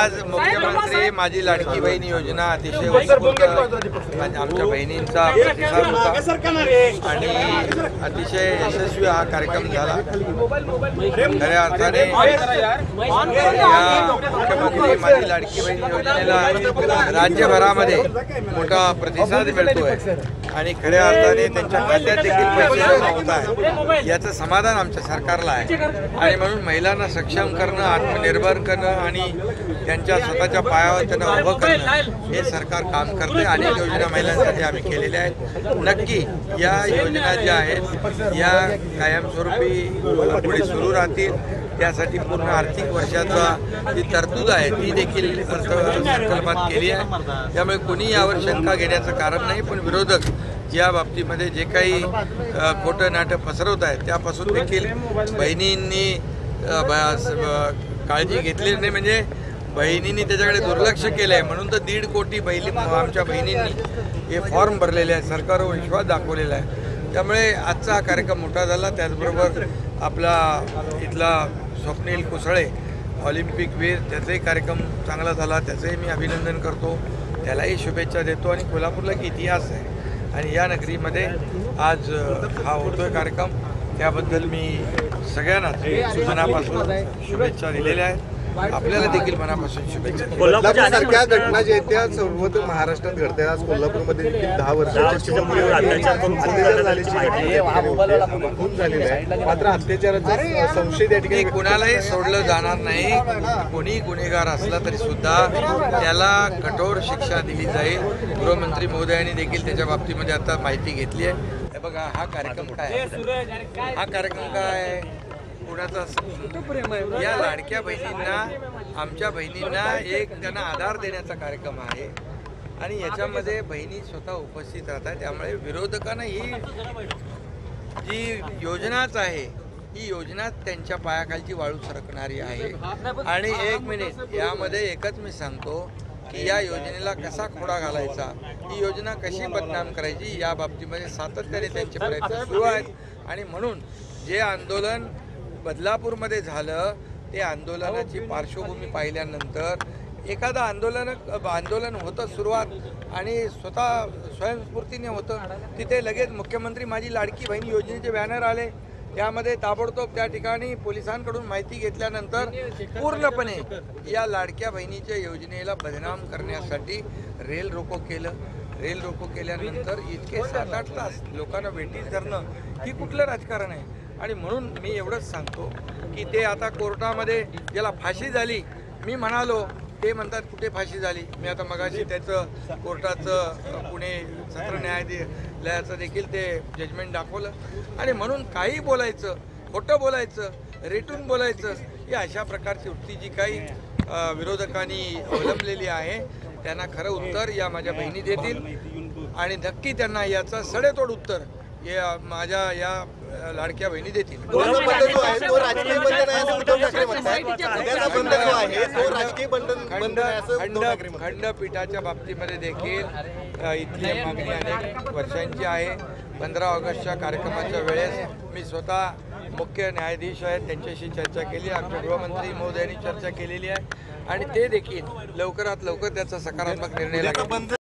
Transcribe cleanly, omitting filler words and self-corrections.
आज मुख्यमंत्री माझी लाडकी बहीण योजना अतिशय उत्स्फूर्त आमच्या बहिणींचा प्रतिसाद होता आणि अतिशय यशस्वी हा कार्यक्रम झाला। खऱ्या अर्थाने मुख्यमंत्री माझी लाडकी बहीण योजनेला राज्यभरामध्ये मोठा प्रतिसाद मिळतोय आणि खऱ्या अर्थाने त्यांच्या खात्यात देखील पैसे जमा होत आहे याचं समाधान आमच्या सरकारला आहे। आणि म्हणून महिलांना सक्षम करणं, आत्मनिर्भर करणं आणि त्यांच्या स्वतःच्या पायावर त्यांना उभं करणं हे सरकार काम करते। अनेक योजना महिलांसाठी आम्ही केलेल्या आहेत। नक्की या योजना ज्या आहेत या कायमस्वरूपी पुढे सुरू राहतील। त्यासाठी पूर्ण आर्थिक वर्षाचा जी तरतूद आहे ती देखील अर्थसंकल्पात केली आहे। त्यामुळे कोणी यावर शंका घेण्याचं कारण नाही। पण विरोधक या बाबतीमध्ये जे काही खोटं नाटक पसरवत आहेत त्यापासून देखील बहिणींनी काळजी घेतली नाही, म्हणजे बहिणींनी त्याच्याकडे दुर्लक्ष केलं आहे। म्हणून तर 1.5 कोटी आमच्या बहिणींनी हे फॉर्म भरलेले आहे, सरकारवर विश्वास दाखवलेला आहे। त्यामुळे आजचा हा कार्यक्रम मोठा झाला। त्याचबरोबर आपला इथला स्वप्नील कुसळे ऑलिम्पिक वीर त्याचाही कार्यक्रम चांगला झाला, त्याचंही मी अभिनंदन करतो, त्यालाही शुभेच्छा देतो। आणि कोल्हापूरला की इतिहास आहे आणि या नगरीमध्ये आज हा होतोय कार्यक्रम, त्याबद्दल मी सगळ्यांनाच मनापासून शुभेच्छा दिलेल्या आहेत। आपल्याला देखील मनापासून शुभेच्छा। कोल्हापूरसारख्या घटना ज्या आहेत त्या सर्वत्र महाराष्ट्रात घडतात। आज कोल्हापूरमध्ये देखील 10 वर्षाची खून झालेली आहे, मात्र अत्याचाराचा संशय त्या ठिकाणी कोणालाही सोडलं जाणार नाही। कोणी गुन्हेगार असला तरी सुद्धा त्याला कठोर शिक्षा दिली जाईल। गृहमंत्री महोदयांनी देखील त्याच्या बाबतीमध्ये आता माहिती घेतली आहे। हे बघा हा कार्यक्रम काय आहे, हा कार्यक्रम काय कुणाचा या लाडक्या बहिणींना, आमच्या बहिणींना एक त्यांना आधार देण्याचा कार्यक्रम आहे आणि याच्यामध्ये बहिणी स्वतः उपस्थित राहतात। त्यामुळे विरोधकांना ही जी योजनाच आहे ही योजना त्यांच्या पायाखालची वाळू सरकणारी आहे। आणि 1 मिनिट यामध्ये एकच मी सांगतो की या योजनेला कसा खोडा घालायचा, ही योजना कशी बदनाम करायची या बाबतीमध्ये सातत्याने त्यांचे प्रयत्न सुरू आहेत। आणि म्हणून जे आंदोलन बदलापूरमध्ये झालं ते आंदोलनाची पार्श्वभूमी पाहिल्यानंतर एखादं आंदोलन होतं सुरुवात आणि स्वतः स्वयंस्फूर्तीने होतं, तिथे लगेच मुख्यमंत्री माझी लाडकी बहीण योजनेचे बॅनर आले। त्यामध्ये ताबडतोब त्या ठिकाणी पोलिसांकडून माहिती घेतल्यानंतर पूर्णपणे या लाडक्या बहिणीच्या योजनेला बदनाम करण्यासाठी रेल रोको केलं। रेल रोको केल्यानंतर इतके 7-8 तास लोकांना वेटीस धरणं ही कुठलं राजकारण आहे। आणि म्हणून मी एवढंच सांगतो की ते आता कोर्टामध्ये ज्याला फाशी झाली, मी म्हणालो ते म्हणतात कुठे फाशी झाली, मी आता मगाशी त्याचं कोर्टाचं पुणे सत्र न्यायालयाचं देखील ते जजमेंट दाखवलं। आणि म्हणून काही बोलायचं, खोटं बोलायचं, रेटून बोलायचं ही अशा प्रकारची वृत्ती जी काही विरोधकांनी अवलंबलेली आहे त्यांना खरं उत्तर या माझ्या बहिणी देतील आणि नक्की त्यांना याचं सडेतोड उत्तर या माझ्या या लाडक्या बहिणी देतील। खंडपीठाच्या बाबतीमध्ये देखील इथली मागणी अनेक वर्षांची आहे। 15 ऑगस्टच्या कार्यक्रमाच्या वेळेस मी स्वतः मुख्य न्यायाधीश आहेत त्यांच्याशी चर्चा केली, आमच्या गृहमंत्री महोदयांनी चर्चा केलेली आहे आणि ते देखील लवकरात लवकर त्याचा सकारात्मक निर्णय लागेल।